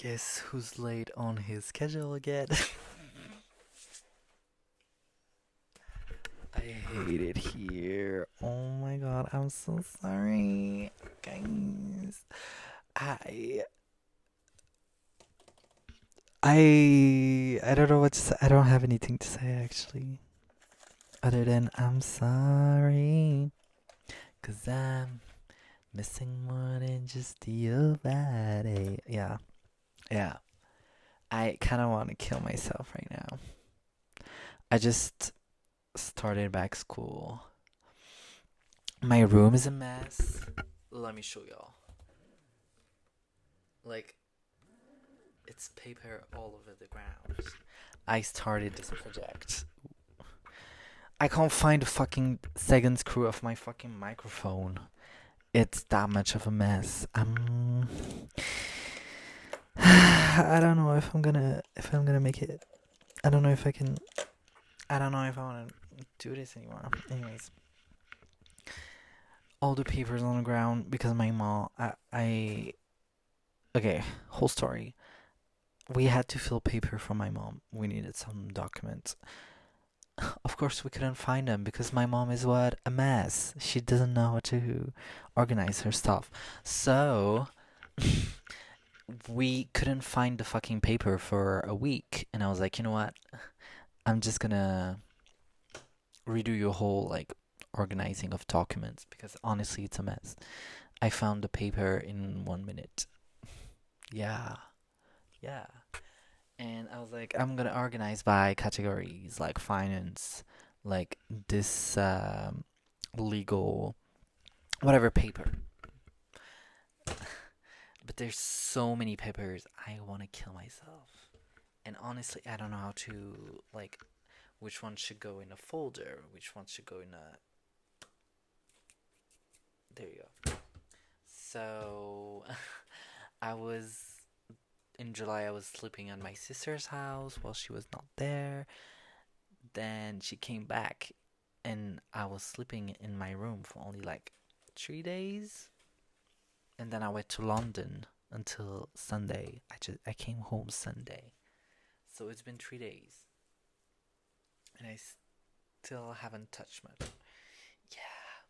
Guess who's late on his schedule again? I hate it here. Oh my god, I'm so sorry. Guys. I I don't know what to say. I don't have anything to say actually. Other than I'm sorry. 'Cause I'm missing more than just your body. Yeah. Yeah. I kinda wanna kill myself right now. I just started back school. My room is a mess. Let me show y'all. Like, it's paper all over the ground. I started this project. I can't find the fucking second screw of my fucking microphone. It's that much of a mess. I don't know if I'm gonna make it. I don't know if I can. I don't know if I want to do this anymore. Anyways, all the papers on the ground because my mom. I okay. Whole story. We had to fill paper for my mom. We needed some documents. Of course, we couldn't find them because my mom is what? A mess. She doesn't know how to organize her stuff. So, we couldn't find the fucking paper for a week. And I was like, you know what? I'm just gonna redo your whole, like, organizing of documents because honestly, it's a mess. I found the paper in 1 minute. Yeah. Yeah. And I was like, I'm gonna organize by categories like finance, like this legal, whatever paper. But there's so many papers, I want to kill myself. And honestly, I don't know how to, like, which one should go in a folder, which one should go in a. There you go. So, I was. In July, I was sleeping at my sister's house while she was not there. Then she came back and I was sleeping in my room for only like 3 days. And then I went to London until Sunday. I came home Sunday. So it's been 3 days. And I still haven't touched much. Yeah.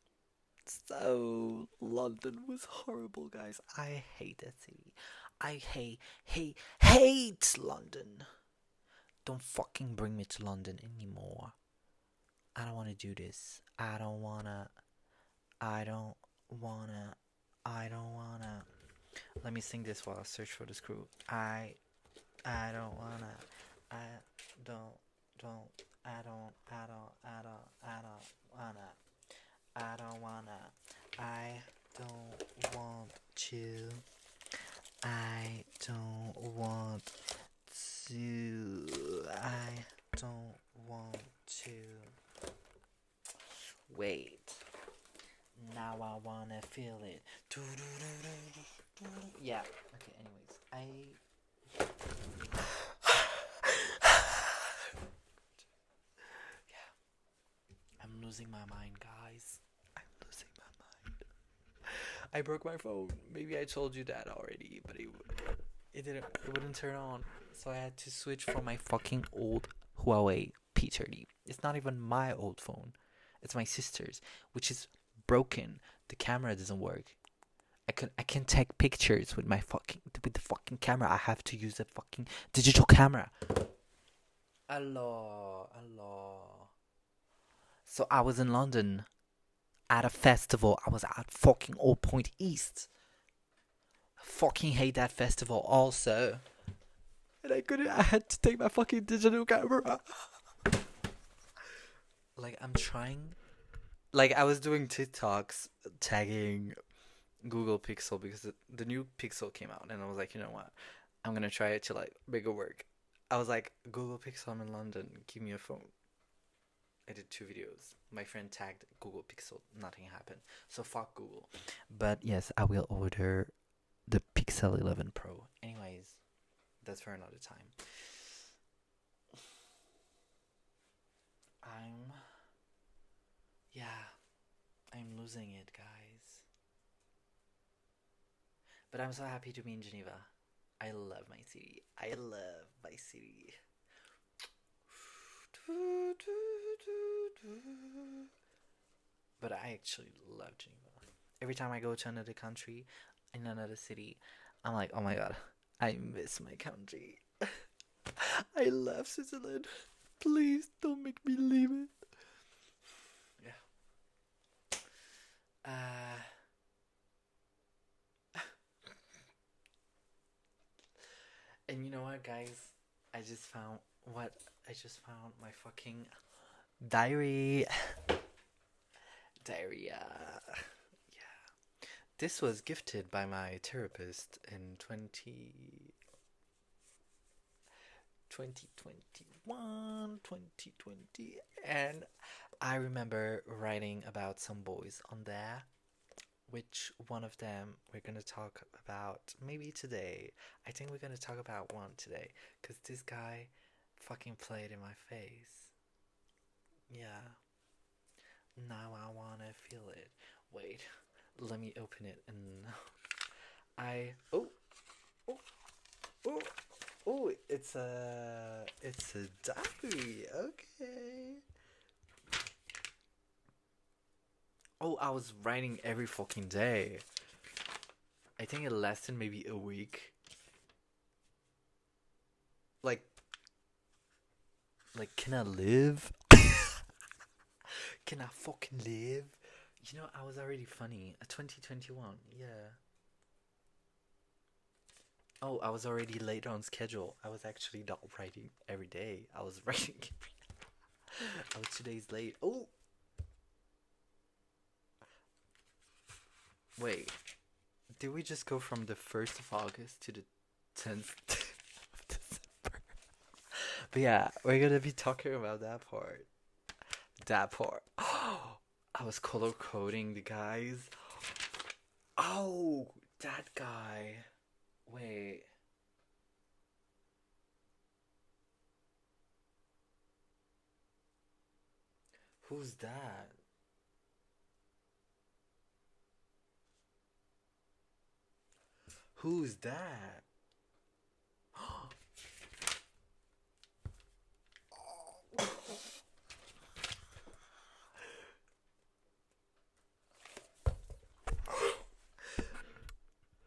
So London was horrible, guys. I hate that city. I hate London. Don't fucking bring me to London anymore. I don't want to do this. I don't wanna. I don't wanna. I don't wanna. Let me sing this while I search for the screw. I don't wanna. I don't don't. I don't wanna. I don't wanna. I don't want to. I don't want to. I don't want to. Wait. Now I wanna feel it. Yeah. Okay. Anyways, yeah. I'm losing my mind, guys. I'm losing my mind. I broke my phone. Maybe I told you that already, but it didn't. It wouldn't turn on. So I had to switch for my fucking old Huawei P30. It's not even my old phone. It's my sister's, which is broken. The camera doesn't work. I can take pictures with the fucking camera. I have to use a fucking digital camera. Allah, Allah. So I was in London at a festival. I was at fucking Old Point East. I fucking hate that festival also. And I couldn't. I had to take my fucking digital camera. Like I'm trying. Like I was doing TikToks tagging Google Pixel because the new Pixel came out, and I was like, you know what? I'm gonna try it to like make it work. I was like, Google Pixel, I'm in London. Give me a phone. I did 2 videos. My friend tagged Google Pixel. Nothing happened. So fuck Google. But yes, I will order the Pixel 11 Pro. Anyways, that's for another time. I'm yeah, I'm losing it, guys. But I'm so happy to be in Geneva. I love my city. I love my city. But I actually love Geneva. Every time I go to another country, in another city, I'm like, oh my god, I miss my country. I love Switzerland. Please don't make me leave it. Yeah. Uh, and you know what, guys? I just found what I just found my fucking diary. Diarrhea. Yeah. This was gifted by my therapist in 2021, 2020. And I remember writing about some boys on there, which one of them we're going to talk about maybe today. I think we're going to talk about one today because this guy fucking played in my face. Yeah. Now I wanna feel it. Wait, let me open it and I oh oh oh it's a diary. Okay. Oh, I was writing every fucking day. I think it lasted maybe a week. Like can I live? Can I fucking live? You know, I was already funny. 2021, yeah. Oh, I was already late on schedule. I was actually not writing every day. I was writing. I was 2 days late. Oh, wait. Did we just go from the 1st of August to the 10th of December? But yeah, we're gonna be talking about that part. That part. Oh, I was color coding the guys. Oh, that guy. Wait. Who's that? Who's that?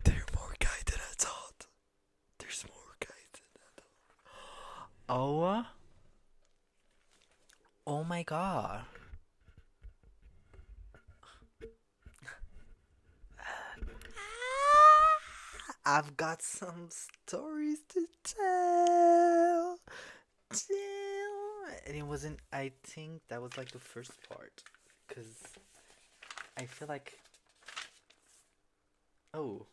There are more guys than I thought. There's more guys than I thought. Oh. Oh my god. I've got some stories to tell. And it wasn't, I think that was like the first part. Because I feel like, oh,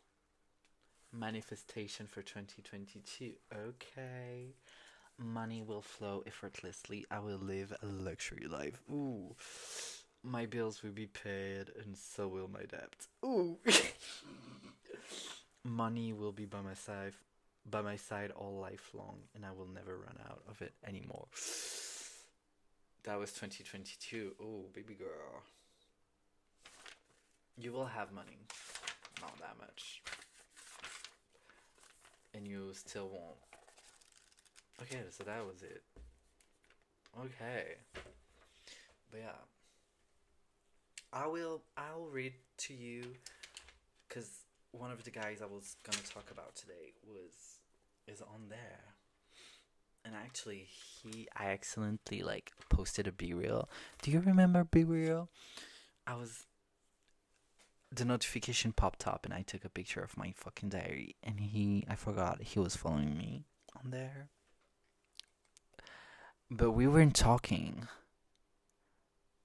manifestation for 2022. Okay. Money will flow effortlessly. I will live a luxury life. Ooh. My bills will be paid and so will my debt. Ooh. Money will be by my side all life long and I will never run out of it anymore. That was 2022. Oh, baby girl. You will have money. Not that much. And you still won't. Okay, so that was it. Okay. But yeah. I'll read to you because one of the guys I was gonna talk about today is on there. And actually I accidentally like posted a B reel. Do you remember B reel? I was the notification popped up and I took a picture of my fucking diary and I forgot he was following me on there. But we weren't talking.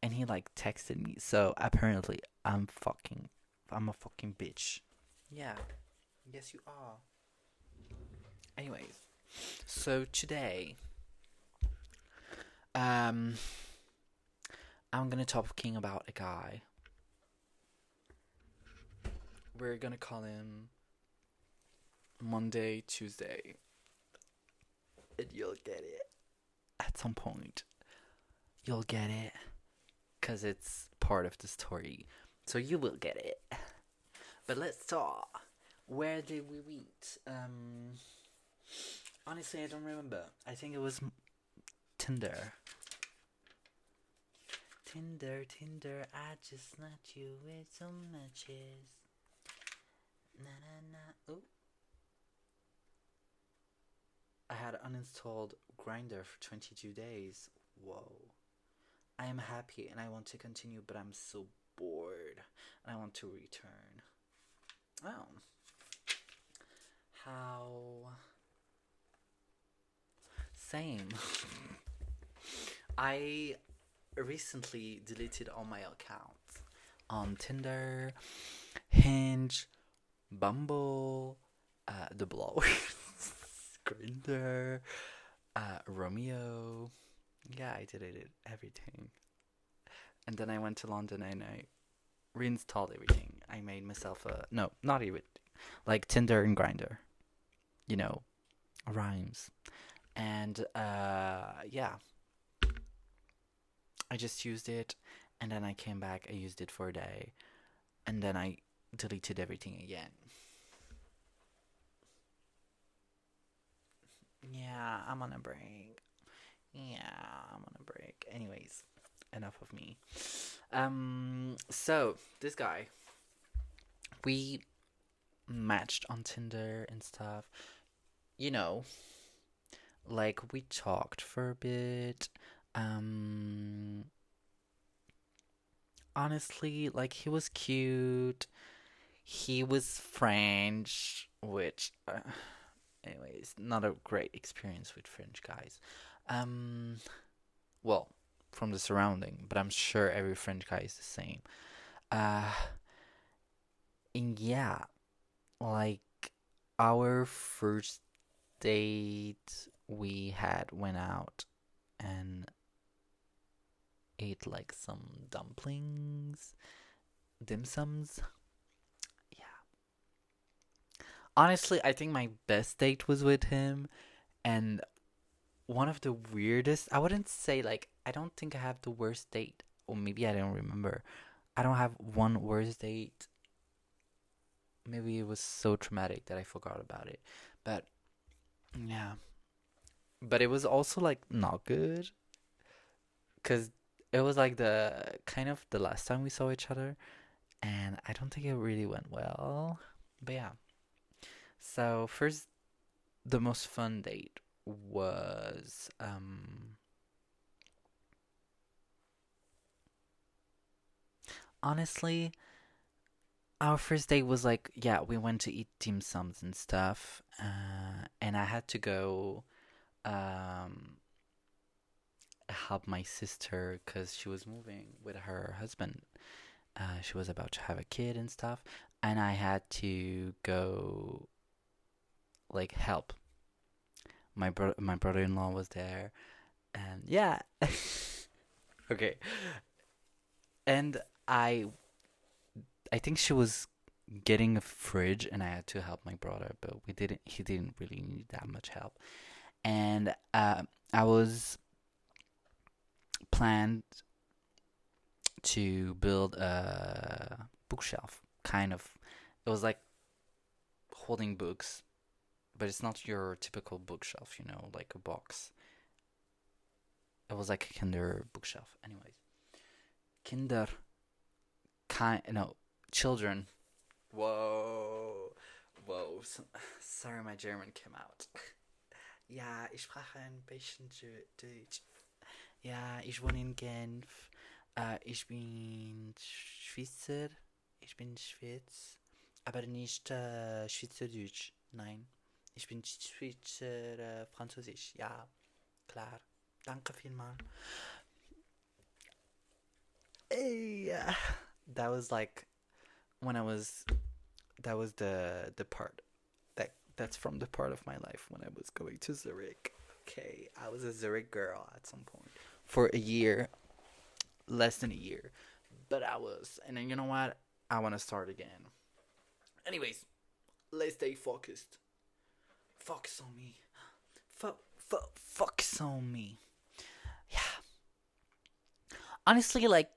And he like texted me. So apparently I'm a fucking bitch. Yeah. Yes you are. Anyways, so today I'm gonna talking about a guy. We're gonna call him Monday, Tuesday. And you'll get it. At some point. You'll get it. Because it's part of the story. So you will get it. But let's talk. Where did we meet? Honestly, I don't remember. I think it was Tinder. Tinder, Tinder, I just met you with some matches. Na na na. Oh, I had uninstalled Grinder for 22 days. Whoa. I am happy and I want to continue, but I'm so bored and I want to return. Oh. How. Same. I recently deleted all my accounts on Tinder, Hinge, Bumble, The Blow, Grinder, Romeo. Yeah, I deleted everything. And then I went to London and I reinstalled everything. I made myself a no, not even like Tinder and Grinder. You know, rhymes. And yeah, I just used it, and then I came back. I used it for a day, and then I deleted everything again. Yeah, I'm on a break. Yeah, I'm on a break. Anyways, enough of me. So this guy, we matched on Tinder and stuff. You know, like we talked for a bit. Um, honestly, like he was cute. He was French, which, anyways, not a great experience with French guys. Um, well, from the surrounding, but I'm sure every French guy is the same. Uh, and yeah, like our first date, we had went out and ate like some dumplings, dim sums. Yeah. Honestly, I think my best date was with him, and one of the weirdest, I wouldn't say like, I don't think I have the worst date, or maybe I don't remember. I don't have one worst date. Maybe it was so traumatic that I forgot about it. But yeah, but it was also like not good because it was like the kind of the last time we saw each other, and I don't think it really went well. But yeah, so first, the most fun date was honestly, our first date was like, yeah, we went to eat dim sums and stuff, and I had to go um, help my sister because she was moving with her husband. She was about to have a kid and stuff, and I had to go like help. My brother-in-law was there, and yeah, okay, and I think she was getting a fridge and I had to help my brother, but we didn't he didn't really need that much help. And I was planned to build a bookshelf, kind of. It was like holding books, but it's not your typical bookshelf, like a box. It was like a Kinder bookshelf. Anyways, Kinder, kind no children. Whoa, whoa. Sorry, my German came out. Ja, ich spreche ein bisschen Deutsch. Ja, ich wohne in Genf. Ich bin Schweizer. Ich bin Schweiz. Aber nicht Schweizerdeutsch. Nein. Ich bin Schweizer Französisch. Ja, klar. Danke vielmals. Yeah. That was like when I was. That was the part that's from the part of my life when I was going to Zurich. Okay, I was a Zurich girl at some point for a year, less than a year, but I was. And then you know what? I want to start again. Anyways, let's stay focused. Focus on me. Focus on me. Yeah. Honestly, like,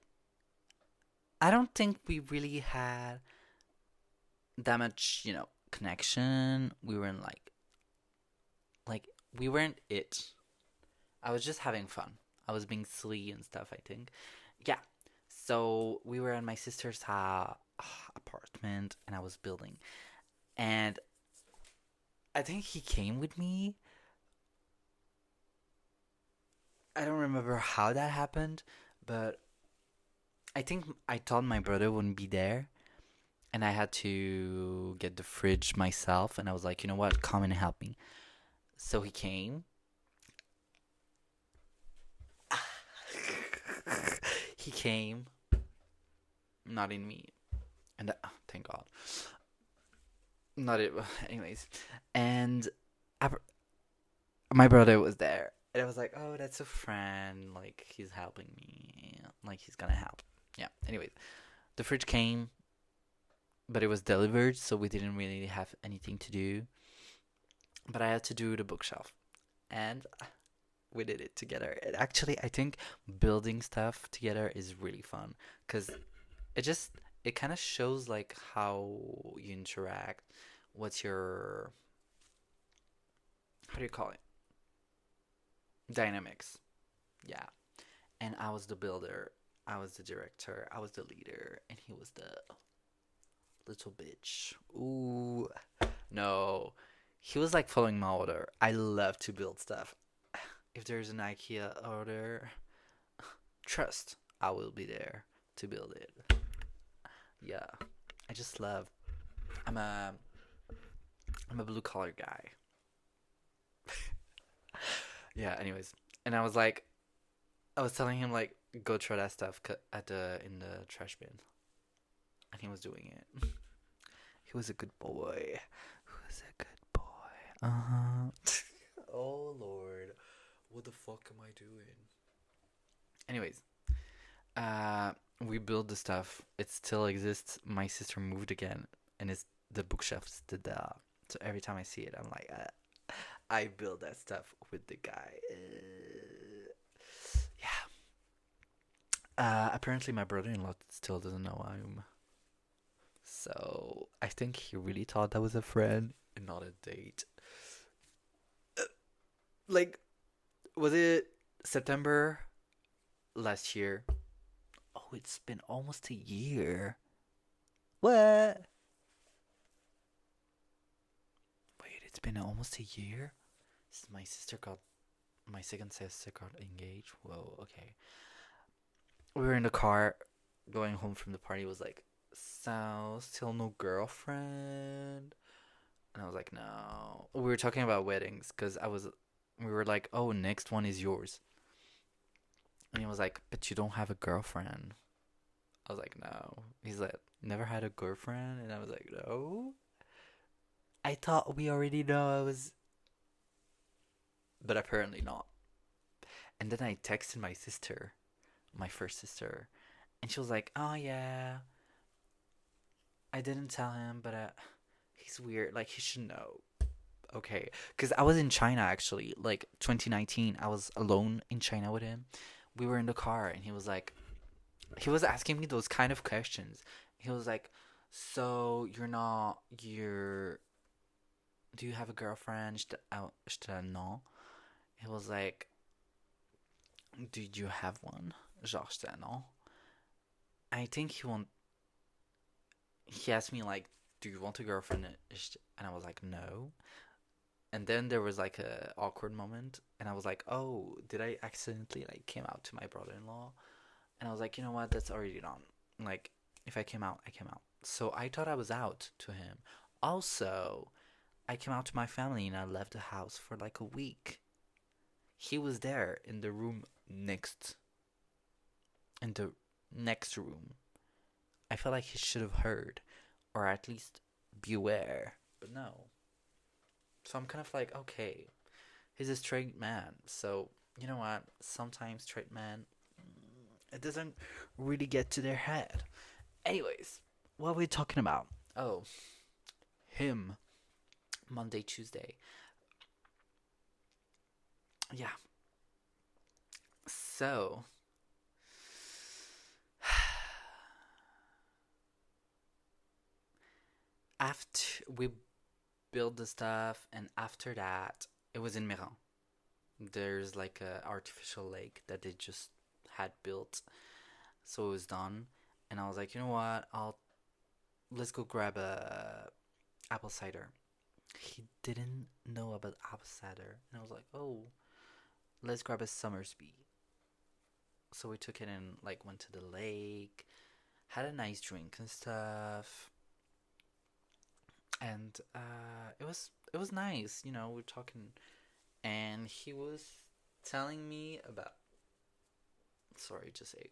I don't think we really had that much, connection. We weren't like we weren't it. I was just having fun. I was being silly and stuff, I think. Yeah. So we were at my sister's apartment and I was building. And I think he came with me. I don't remember how that happened, but I think I thought my brother wouldn't be there and I had to get the fridge myself and I was like, "You know what? Come and help me." So he came. He came, not in me. And thank God. Not it. Anyways, and I, my brother was there, and I was like, "Oh, that's a friend. Like he's helping me. Like he's gonna help." Yeah. Anyways, the fridge came, but it was delivered, so we didn't really have anything to do. But I had to do the bookshelf, and we did it together. And actually, I think building stuff together is really fun because it just it kind of shows like how you interact. What's your how do you call it? Dynamics. Yeah. And I was the builder. I was the director. I was the leader, and he was the little bitch. Ooh, no. He was like following my order. I love to build stuff. If there's an IKEA order, trust I will be there to build it. Yeah, I just love. I'm a I'm a blue collar guy. Yeah. Anyways, and I was like, I was telling him like, go throw that stuff at the in the trash bin, and he was doing it. He was a good boy. He was a good boy. Oh Lord, what the fuck am I doing? Anyways, uh, we built the stuff. It still exists. My sister moved again, and it's the bookshelves did that. So every time I see it, I'm like, I built that stuff with the guy. Yeah. Apparently, my brother-in-law still doesn't know I'm. So I think he really thought that was a friend and not a date. Like, was it September last year? Oh, it's been almost a year. What? Wait, it's been almost a year since my second sister got engaged. Whoa, okay. We were in the car going home from the party. It was like, so still no girlfriend? And I was like, no. We were talking about weddings because we were like, oh, next one is yours. And he was like, but you don't have a girlfriend. I was like, no. He's like, never had a girlfriend? And I was like, no. I thought we already know I was, but apparently not. And then I texted my sister, my first sister, and she was like, oh yeah, I didn't tell him, but he's weird. Like, he should know. Okay. Because I was in China actually, like 2019. I was alone in China with him. We were in the car, and he was asking me those kind of questions. He was like, so do you have a girlfriend? J'étais non. He was like, did you have one? Genre, j'étais non. I think he asked me like, do you want a girlfriend? And I was like, no. And then there was like a awkward moment, and I was like, oh, did I accidentally like came out to my brother-in-law? And I was like, you know what? That's already done. Like, if I came out, I came out. So I thought I was out to him. Also, I came out to my family and I left the house for like a week. He was there in the room in the next room. I felt like he should have heard, or at least be aware. But no. So I'm kind of like, okay, he's a straight man. So, you know what? Sometimes straight men, it doesn't really get to their head. Anyways, what are we talking about? Oh, him. Monday, Tuesday. Yeah. So, after built the stuff, and after that, it was in Meran. There's like a artificial lake that they just had built, so it was done. And I was like, you know what? I'll let's go grab a apple cider. He didn't know about apple cider, and I was like, oh, let's grab a Summersby. So we took it and like went to the lake, had a nice drink and stuff, and it was nice. We're talking, and he was telling me about sorry, just say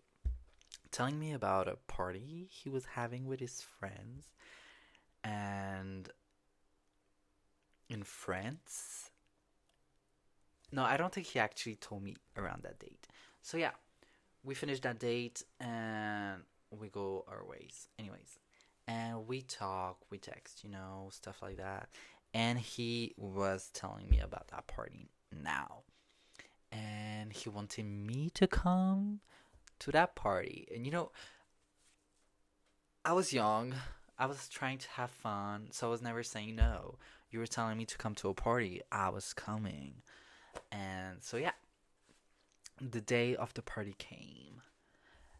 telling me about a party he was having with his friends and in France. No, I don't think he actually told me around that date. So yeah, we finished that date and we go our ways. Anyways, and we talk, we text, stuff like that. And he was telling me about that party now. And he wanted me to come to that party. And I was young. I was trying to have fun, so I was never saying no. You were telling me to come to a party. I was coming. And so, yeah, the day of the party came.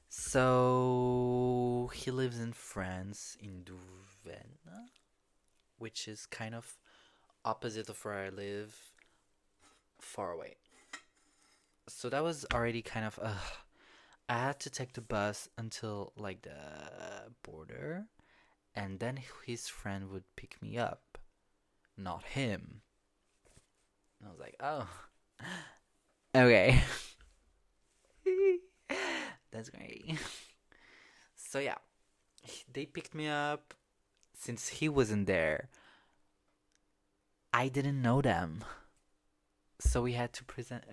So, he lives in France, in Douvaine, which is kind of opposite of where I live, far away. So, that was already kind of, I had to take the bus until like the border, and then his friend would pick me up, not him. And I was like, oh, okay, that's great. So yeah, they picked me up. Since he wasn't there, I didn't know them, so we had to present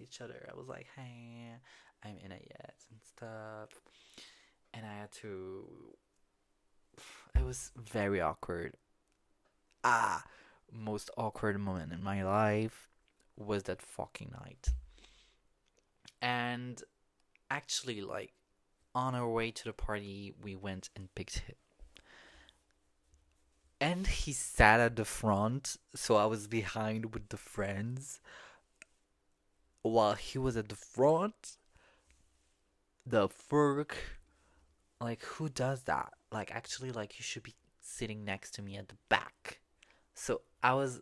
each other. I was like, hey, I'm in it yet and stuff, and I had to. It was very awkward. Ah, most awkward moment in my life was that fucking night. And actually, like on our way to the party, we went and picked him. And he sat at the front, so I was behind with the friends while he was at the front. The fuck? Like, who does that? Like, actually, like, you should be sitting next to me at the back. So I was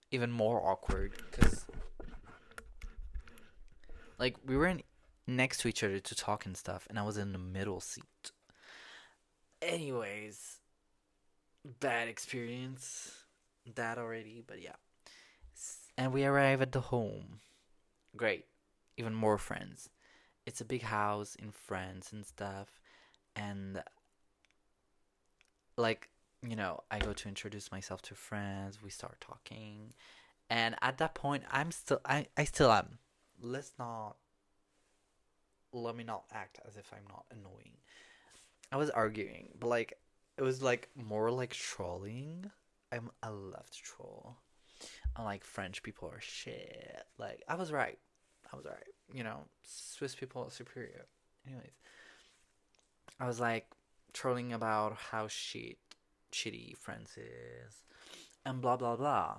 even more awkward because, like, we were next to each other to talk and stuff, and I was in the middle seat. Anyways, bad experience. That already, but yeah. And we arrive at the home. Great. Even more friends. It's a big house in France and stuff. And like, I go to introduce myself to friends, we start talking. And at that point, I still am. Let's not let me not act as if I'm not annoying. I was arguing, but like it was like more like trolling. I love to troll. I'm like French people are shit. Like I was right. I was right. Swiss people are superior. Anyways, I was like trolling about how shitty France is and blah blah blah.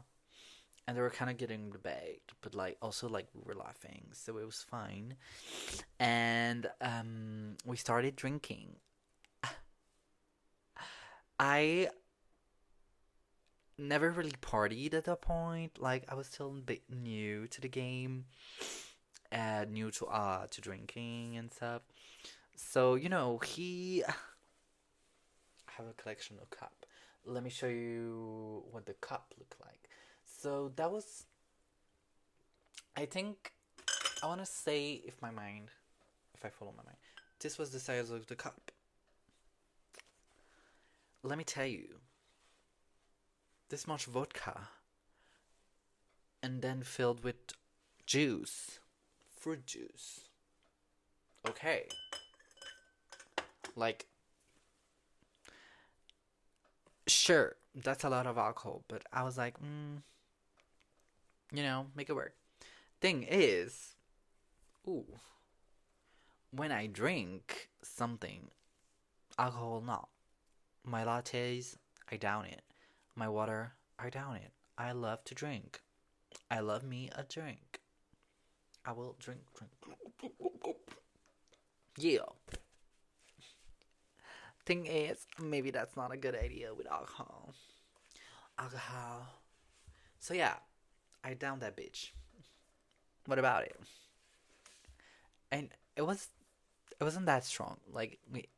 And they were kind of getting debate, but like also like we were laughing, so it was fine. And we started drinking. I never really partied at that point. Like I was still a bit new to the game, new to drinking and stuff. So he I have a collection of cup. Let me show you what the cup looked like. So that was, I think, I want to say if I follow my mind, this was the size of the cup. Let me tell you, this much vodka, and then filled with juice, fruit juice. Okay. Like, sure, that's a lot of alcohol, but I was like, make it work. Thing is, ooh, when I drink something, alcohol not. My lattes, I down it. My water, I down it. I love to drink. I love me a drink. I will drink. Yeah. Thing is, maybe that's not a good idea with alcohol. Alcohol. So yeah, I downed that bitch. What about it? And it wasn't that strong. Like we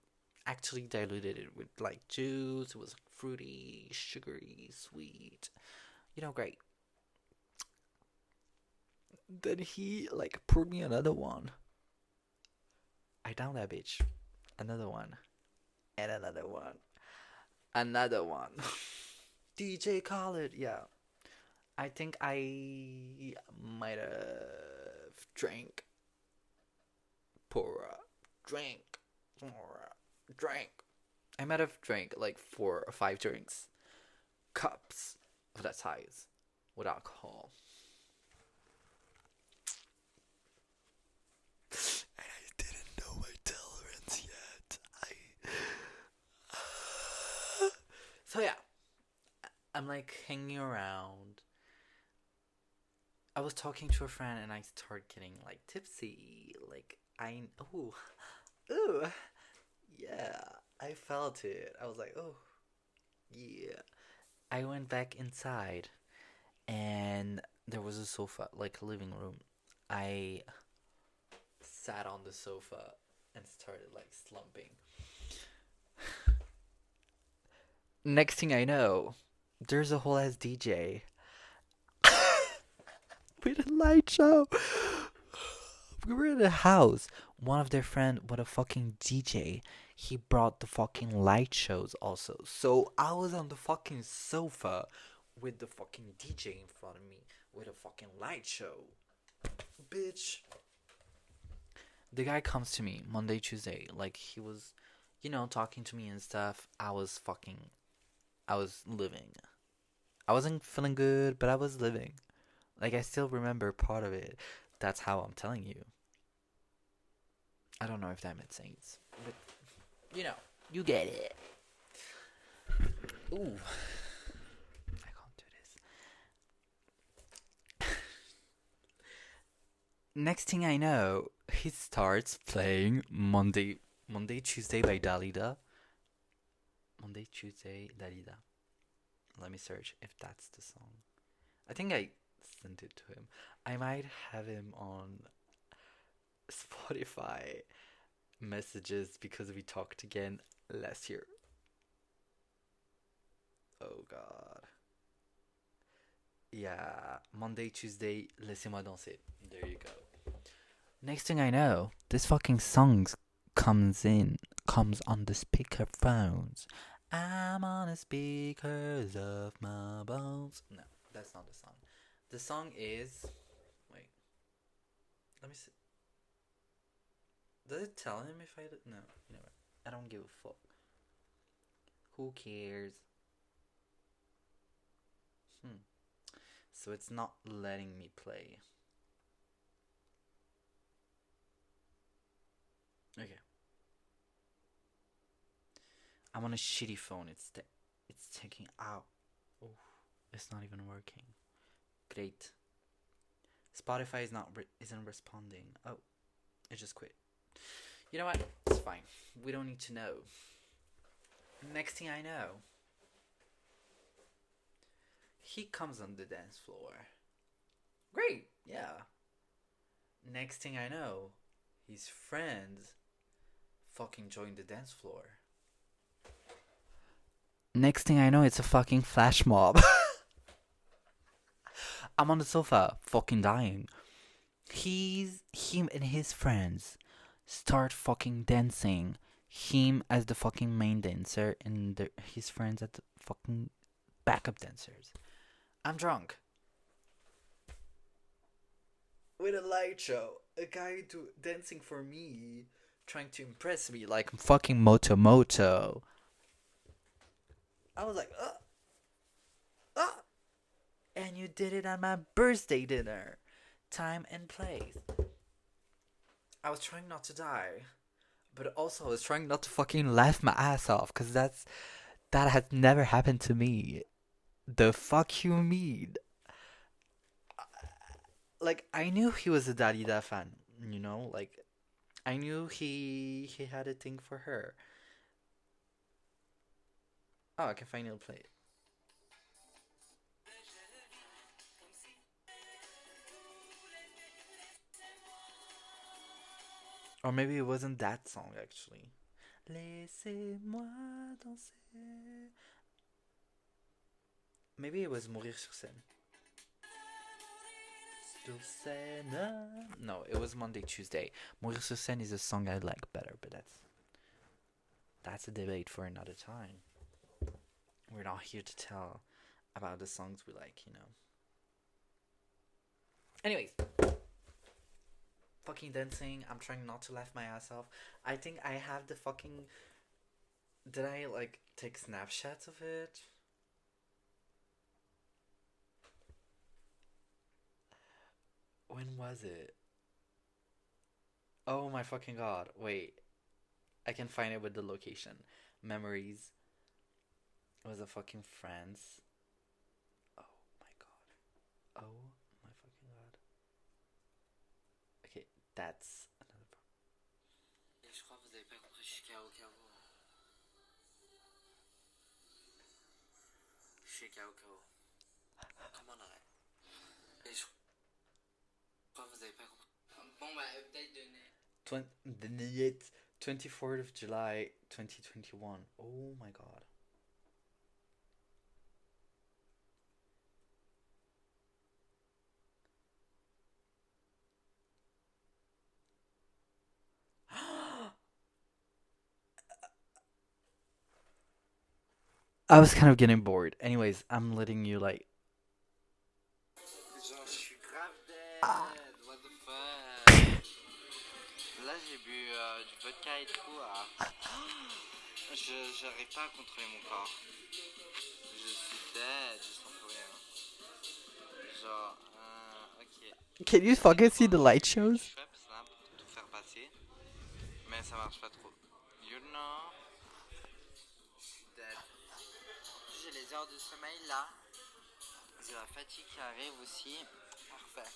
actually diluted it with like juice. It was fruity, sugary, sweet. Great. Then he like poured me another one. I downed that bitch. Another one. And another one. Another one. DJ Khaled, yeah. I think I might have drank pour drink drink. I might have drank like 4 or 5 cups of that size with alcohol. And I didn't know my tolerance yet. So yeah, I'm like hanging around. I was talking to a friend and I started getting like tipsy. Like ooh, ooh, yeah. I felt it. I was like, oh, yeah. I went back inside and there was a sofa, like a living room. I sat on the sofa and started like slumping. Next thing I know, there's a whole ass DJ with a light show. We were in a house. One of their friend with a fucking DJ. He brought the fucking light shows also. So I was on the fucking sofa with the fucking DJ in front of me with a fucking light show. Bitch. The guy comes to me Monday, Tuesday. Like he was, talking to me and stuff. I was living. I wasn't feeling good, but I was living. Like I still remember part of it. That's how I'm telling you. I don't know if that makes sense, but you get it. Ooh, I can't do this. Next thing I know, he starts playing Monday, Tuesday by Dalida. Monday, Tuesday, Dalida. Let me search if that's the song. I think I sent it to him. I might have him on Spotify messages because we talked again last year. Oh god. Yeah, Monday, Tuesday, laissez-moi danser. There you go. Next thing I know, this fucking song comes on the speaker phones. I'm on the speakers of my bones. No, that's not the song. The song is. Wait. Let me see. Does it tell him if I. No, you know what? I don't give a fuck. Who cares? So it's not letting me play. Okay. I'm on a shitty phone. It's taking out. Oh, it's not even working. Great. Spotify isn't responding. Oh, it just quit. You know what? It's fine. We don't need to know. Next thing I know, he comes on the dance floor. Great, yeah. Next thing I know, his friends fucking join the dance floor. Next thing I know, it's a fucking flash mob. I'm on the sofa, fucking dying. Him and his friends start fucking dancing. Him as the fucking main dancer and his friends as the fucking backup dancers. I'm drunk. With a light show. A guy dancing for me, trying to impress me like fucking Moto Moto. I was like, and you did it at my birthday dinner. Time and place. I was trying not to die, but also I was trying not to fucking laugh my ass off, because that has never happened to me. The fuck you mean? Like I knew he was a Dalida fan, you know? Like I knew he had a thing for her. Oh, I can finally play it. Or maybe it wasn't that song actually. Laissez-moi danser. Maybe it was Mourir sur scène. Sur scène. No, it was Monday, Tuesday. Mourir sur scène is a song I like better, but that's a debate for another time. We're not here to tell about the songs we like, you know. Anyways, fucking dancing. I'm trying not to laugh my ass off. I think I have the fucking. Did I like take snapshots of it? When was it? Oh my fucking god. Wait. I can find it with the location. Memories. It was a fucking France. Oh my god. Oh my fucking god. Okay, that's another problem. Je crois que vous avez pas compris, je suis KO KO. Je suis KO KO. Comment on arrête? Et je crois que vous avez pas compris. Bon bah update de net. 24th of July 2021. Oh my god. I was kind of getting bored. Anyways, I'm letting you like. Genre, je suis grave dead. What the fuck? Là, j'ai bu du vodka et tout. J'arrive pas à contrôler mon corps. Je suis dead. Je sens plus rien. Genre, ok. Can you fucking see the light shows? Je fais ça pour tout faire passer. Mais ça marche pas trop. You know. Je suis dead. J'ai les heures de sommeil là. J'ai la fatigue qui arrive aussi. Parfait.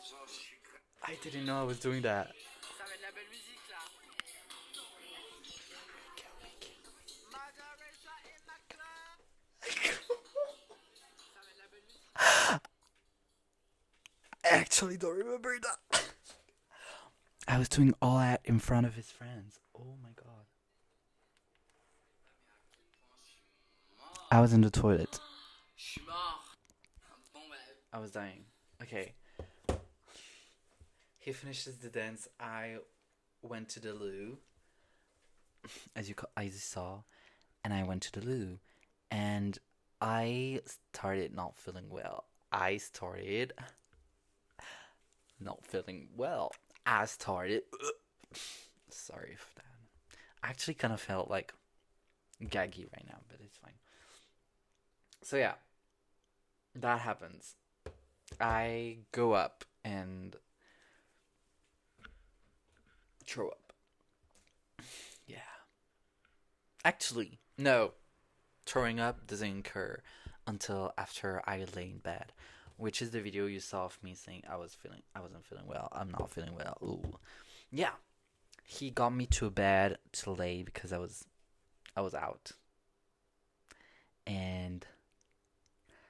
Genre, je suis. I didn't know I was doing that. Ça met de la belle musique là. I actually don't remember that. I was doing all that in front of his friends. Oh my god. I was in the toilet. I was dying. Okay. He finishes the dance. I went to the loo, as you saw, and I went to the loo, and I started not feeling well. I started not feeling well. I started. Sorry for that. I actually kind of felt like gaggy right now, but it's fine. So yeah, that happens. I go up and throw up. Yeah. Actually, no. Throwing up doesn't occur until after I lay in bed, which is the video you saw of me saying I wasn't feeling well. I'm not feeling well. Ooh. Yeah. He got me to bed to lay because I was out. And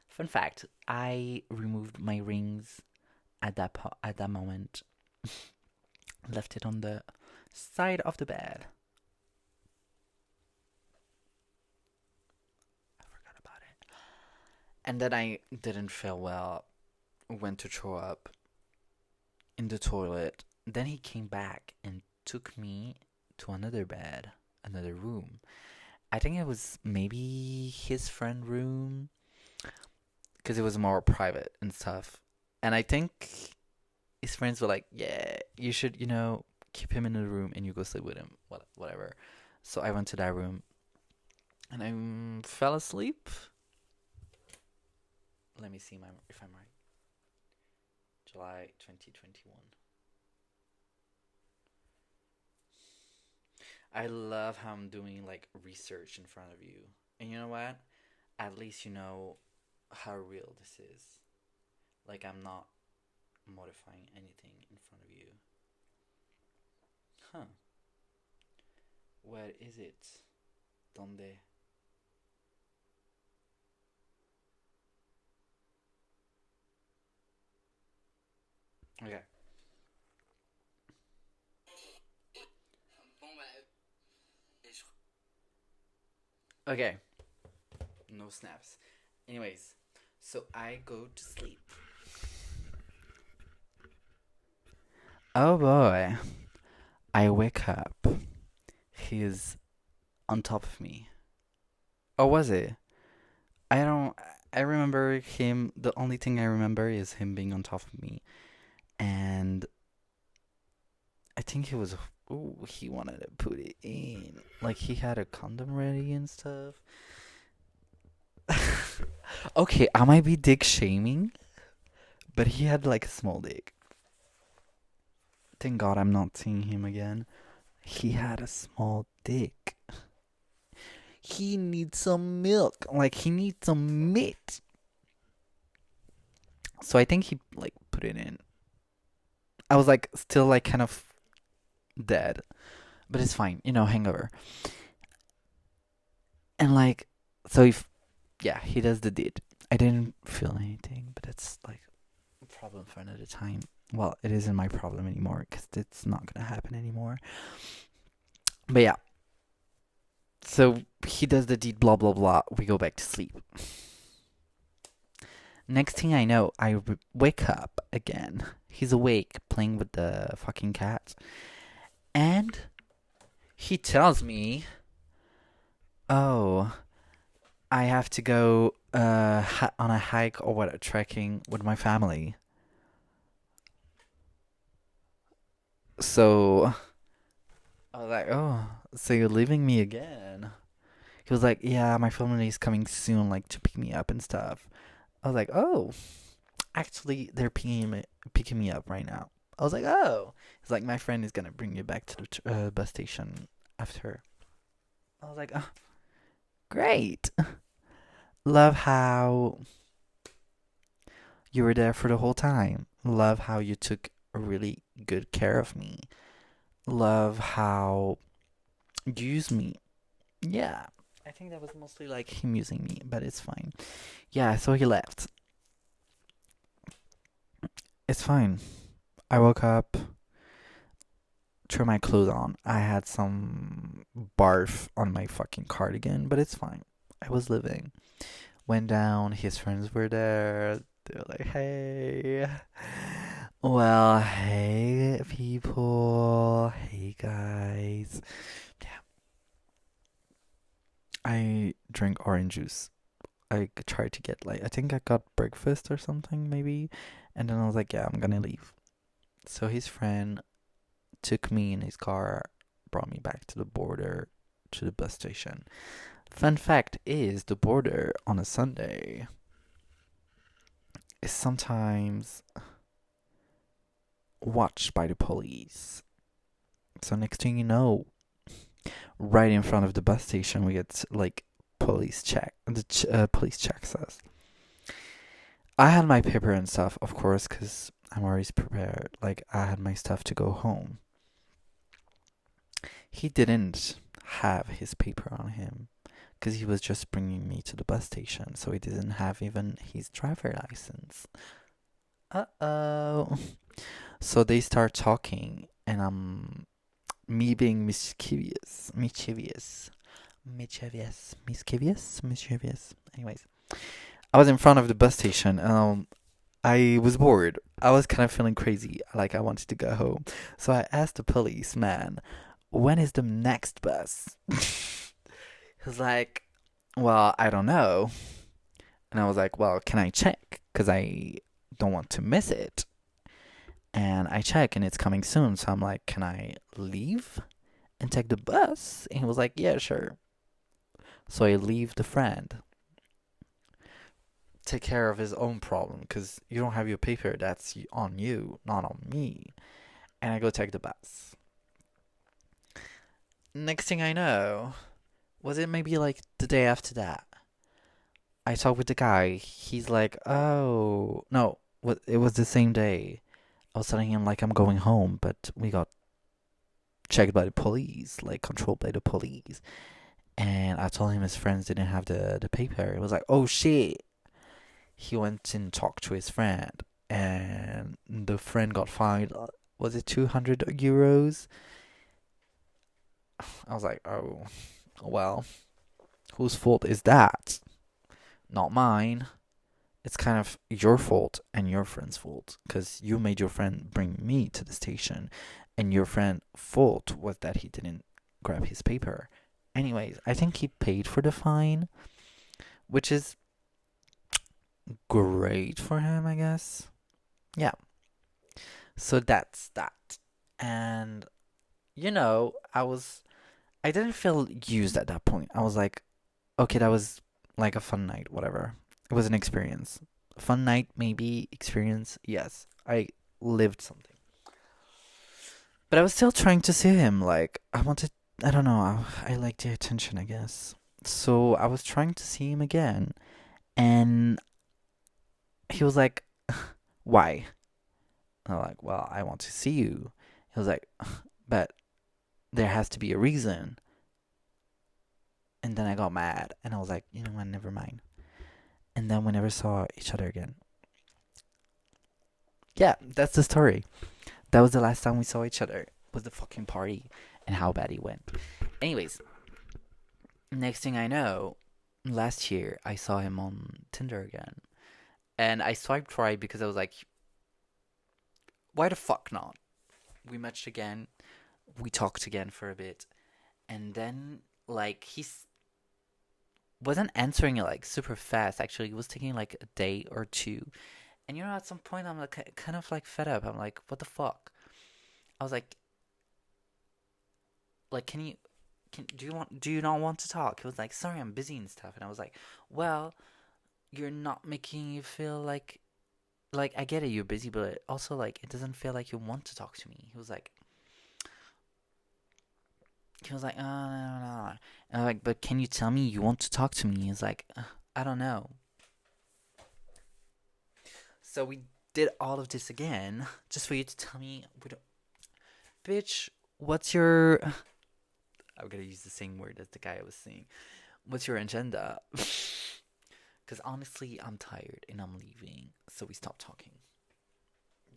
fun fact, I removed my rings at that moment. Left it on the side of the bed. I forgot about it. And then I didn't feel well. Went to throw up in the toilet. Then he came back and took me to another bed, another room. I think it was maybe his friend room because it was more private and stuff. And I think his friends were like, "Yeah, you should, keep him in the room and you go sleep with him, whatever." So I went to that room and I fell asleep. Let me see if I'm right. July 2021. I love how I'm doing like research in front of you. And you know what? at least you know how real this is. Like, I'm not modifying anything in front of you. Huh. Where is it? Donde? Okay. Okay. No snaps. Anyways, so I go to sleep. Oh boy. I wake up. He's on top of me. Oh, was it? I don't. I remember him. The only thing I remember is him being on top of me. And I think he was. Ooh, he wanted to put it in. Like, he had a condom ready and stuff. Okay, I might be dick shaming, but he had like a small dick. Thank God I'm not seeing him again. He had a small dick. He needs some milk. Like, he needs some meat. So I think he like put it in. I was like still like kind of dead, but it's fine. Hangover. And like, so if yeah, he does the deed. I didn't feel anything, but it's like a problem for another time. Well, it isn't my problem anymore because it's not gonna happen anymore. But yeah, so he does the deed, blah blah blah. We go back to sleep. Next thing I know, I wake up again. He's awake, playing with the fucking cat, and he tells me, "Oh, I have to go on a hike or what, trekking with my family." So I was like, "Oh, so you're leaving me again?" He was like, "Yeah, my family is coming soon, like to pick me up and stuff." I was like, "Oh, actually, they're picking me up right now." I was like, "Oh," it's like my friend is gonna bring you back to the bus station after. I was like, "Oh, great! Love how you were there for the whole time. Love how you took really good care of me. Love how you used me." Yeah, I think that was mostly like him using me, but it's fine. Yeah, so he left. It's fine. I woke up, threw my clothes on. I had some barf on my fucking cardigan, but it's fine. I was living. Went down, his friends were there. They were like, "Hey." Well, hey, people. Hey, guys. Yeah. I drink orange juice. I tried to get, like, I think I got breakfast or something, maybe. And then I was like, yeah, I'm gonna leave. So his friend took me in his car, brought me back to the border, to the bus station. Fun fact is, the border on a Sunday is sometimes watched by the police. So next thing you know, right in front of the bus station, we get like police check. The police checks us. I had my paper and stuff, of course, because I'm always prepared. Like, I had my stuff to go home. He didn't have his paper on him because he was just bringing me to the bus station, so he didn't have even his driver license. Uh-oh. So they start talking, and me being mischievous. Anyways, I was in front of the bus station. I was bored. I was kind of feeling crazy, like I wanted to go home. So I asked the policeman, "When is the next bus?" He was like, "Well, I don't know." And I was like, "Well, can I check? Because I don't want to miss it." And I check, and it's coming soon. So I'm like, "Can I leave and take the bus?" And he was like, "Yeah, sure." So I leave the friend. Take care of his own problem, because you don't have your paper. That's on you, not on me. And I go take the bus. Next thing I know, was it maybe like the day after that? I talked with the guy. He's like, oh, no, it was the same day. I was telling him like I'm going home, but we got checked by the police, like controlled by the police. And I told him his friends didn't have the paper. It was like, oh shit. He went and talked to his friend, and the friend got fined. Was it 200 euros? I was like, oh, well, whose fault is that? Not mine. It's kind of your fault and your friend's fault because you made your friend bring me to the station, and your friend fault was that he didn't grab his paper. Anyways, I think he paid for the fine, which is great for him, I guess. Yeah. So that's that. And I didn't feel used at that point. I was like, okay, that was like a fun night, whatever. It was an experience. Fun night, maybe. Experience, yes. I lived something. But I was still trying to see him. Like, I don't know, I like the attention, I guess. So I was trying to see him again. And he was like, why? I'm like, well, I want to see you. He was like, but there has to be a reason. And then I got mad and I was like, you know what, never mind. And then we never saw each other again. Yeah, that's the story. That was the last time we saw each other. Was the fucking party and how bad it went. Anyways, next thing I know, last year I saw him on Tinder again. And I swiped right because I was like, why the fuck not? We matched again. We talked again for a bit. And then, like, wasn't answering it like super fast. Actually, it was taking like a day or two. And at some point, I'm like kind of like fed up. I'm like, what the fuck? I was like, do you not want to talk? He was like, sorry, I'm busy and stuff. And I was like, well, you're not making you feel like I get it, you're busy, but also like it doesn't feel like you want to talk to me. He was like, oh, no, no, no. And I'm like, but can you tell me you want to talk to me? He's like, I don't know. So we did all of this again just for you to tell me, bitch, what's your. I'm gonna use the same word as the guy I was saying. What's your agenda? Because honestly, I'm tired and I'm leaving. So we stopped talking.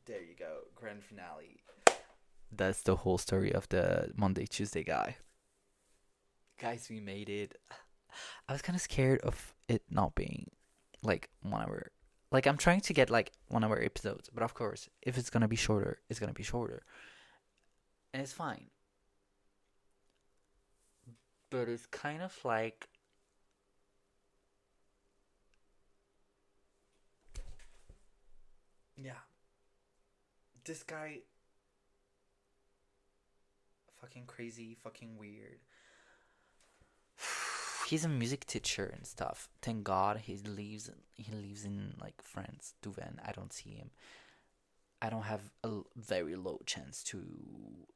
There you go. Grand finale. That's the whole story of the Monday, Tuesday guy. Guys, we made it. I was kind of scared of it not being like 1 hour. Like, I'm trying to get like 1 hour episodes, but of course, if it's gonna be shorter, it's gonna be shorter. And it's fine. But it's kind of like, yeah, this guy, fucking crazy, fucking weird. He's a music teacher and stuff. Thank God he lives in like France, Duven. I don't see him. I don't have a very low chance to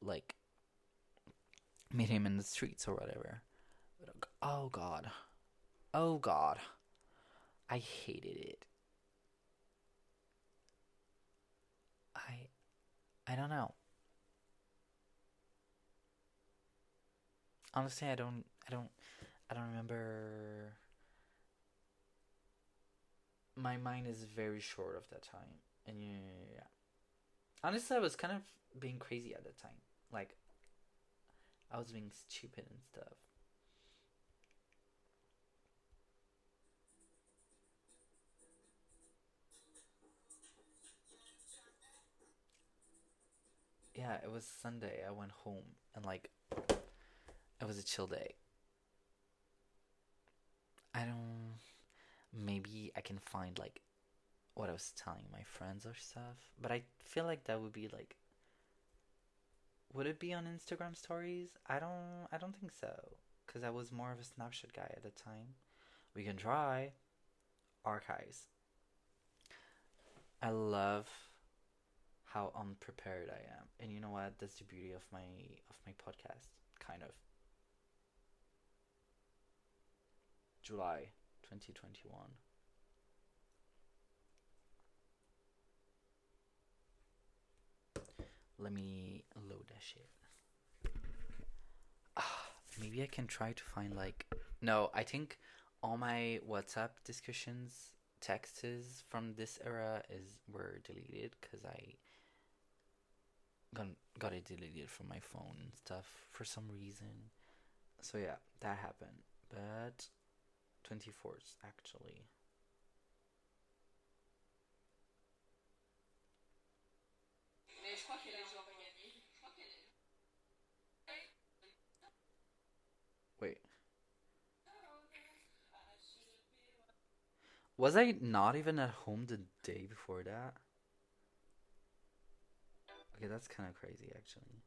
like meet him in the streets or whatever. Oh God. Oh God. I hated it. I I don't know. Honestly, I don't remember. My mind is very short of that time. And yeah. Honestly, I was kind of being crazy at that time. Like I was being stupid and stuff. Yeah, it was Sunday. I went home and like it was a chill day. I don't. Maybe I can find like what I was telling my friends or stuff, but I feel like that would be like. Would it be on Instagram stories? I don't think so, cause I was more of a Snapchat guy at the time. We can try archives. I love how unprepared I am, and you know what? That's the beauty of my podcast. Kind of July 2021. Let me load that shit. Ah, maybe I can try to find like. No, I think all my WhatsApp discussions, texts from this era is were deleted because I got got it deleted from my phone and stuff for some reason. So yeah, that happened. But 24th actually. Wait, was I not even at home the day before that? Okay, that's kind of crazy actually.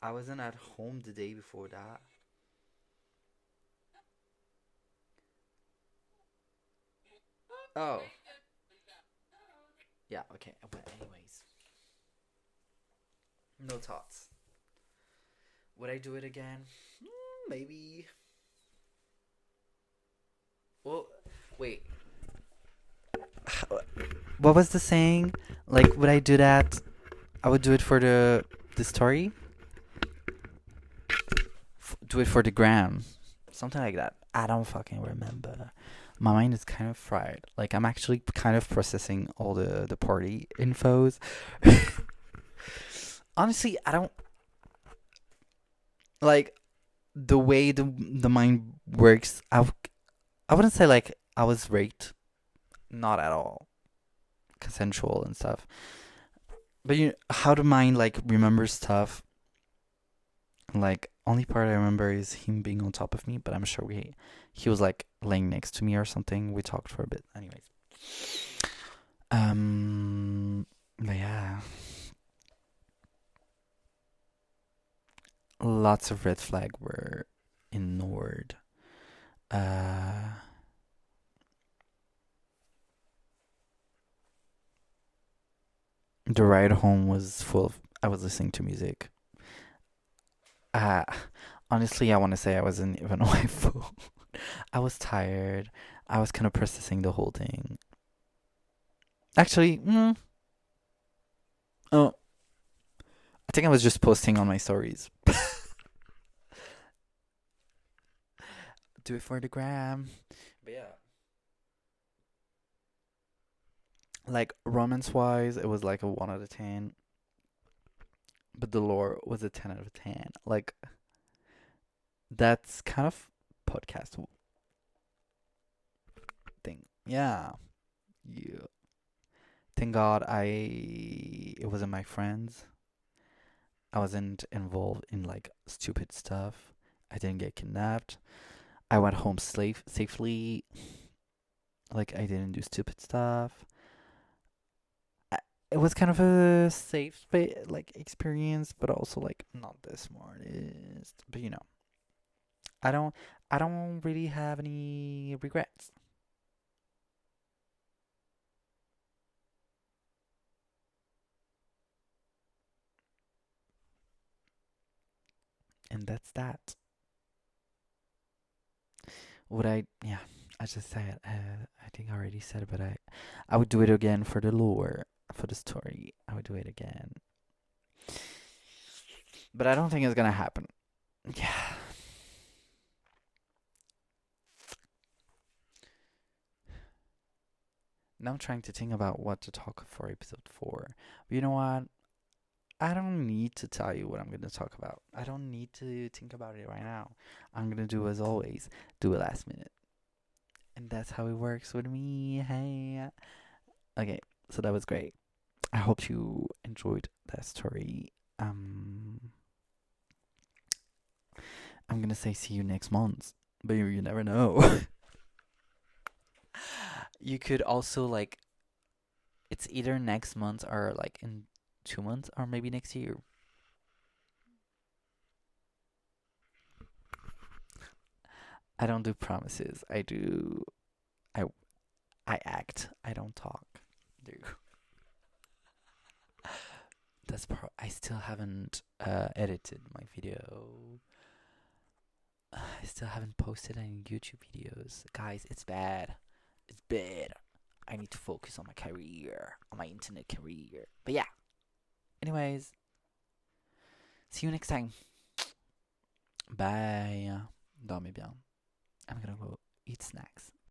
I wasn't at home the day before that. Oh, yeah, okay. But anyways, no thoughts. Would I do it again? Maybe. Well, wait. What was the saying? Like, would I do that? I would do it for the story. Do it for the gram. Something like that. I don't fucking remember. My mind is kind of fried. Like I'm actually kind of processing all the party infos. Honestly, I don't like the way the mind works. I wouldn't say like I was raped. Not at all. Consensual and stuff. But how the mind like remembers stuff. Like only part I remember is him being on top of me, but I'm sure he was like laying next to me or something. We talked for a bit. Anyways. But yeah. Lots of red flag were ignored. Uh the ride home was full of I was listening to music. Uh honestly I wanna say I wasn't even on my phone. I was tired. I was kind of processing the whole thing. Actually, oh, I think I was just posting on my stories. Do it for the gram. But yeah, like romance wise, it was like a 1 out of 10. But the lore was a 10 out of 10. Like that's kind of podcast thing. Yeah, yeah. Thank God it wasn't my friends. I wasn't involved in like stupid stuff. I didn't get kidnapped. I went home safely. Like I didn't do stupid stuff. It was kind of a safe like experience, but also like not the smartest. But I don't I don't really have any regrets. And that's that. Would I? Yeah, I just said. I think I already said it, but I would do it again for the lore, for the story. I would do it again, but I don't think it's gonna happen. Yeah. Now I'm trying to think about what to talk for episode 4. But you know what? I don't need to tell you what I'm gonna talk about. I don't need to think about it right now. I'm gonna do as always, do it last minute, and that's how it works with me. Hey. Okay, so that was great. I hope you enjoyed that story. I'm gonna say see you next month, but you never know. You could also like it's either next month or like in 2 months or maybe next year. I don't do promises. I I act. I don't talk. There you go. I still haven't edited my video. I still haven't posted any YouTube videos. Guys, it's bad. It's bad. I need to focus on my career, on my internet career. But yeah, anyways, see you next time. Bye. Dormez bien. I'm gonna go eat snacks.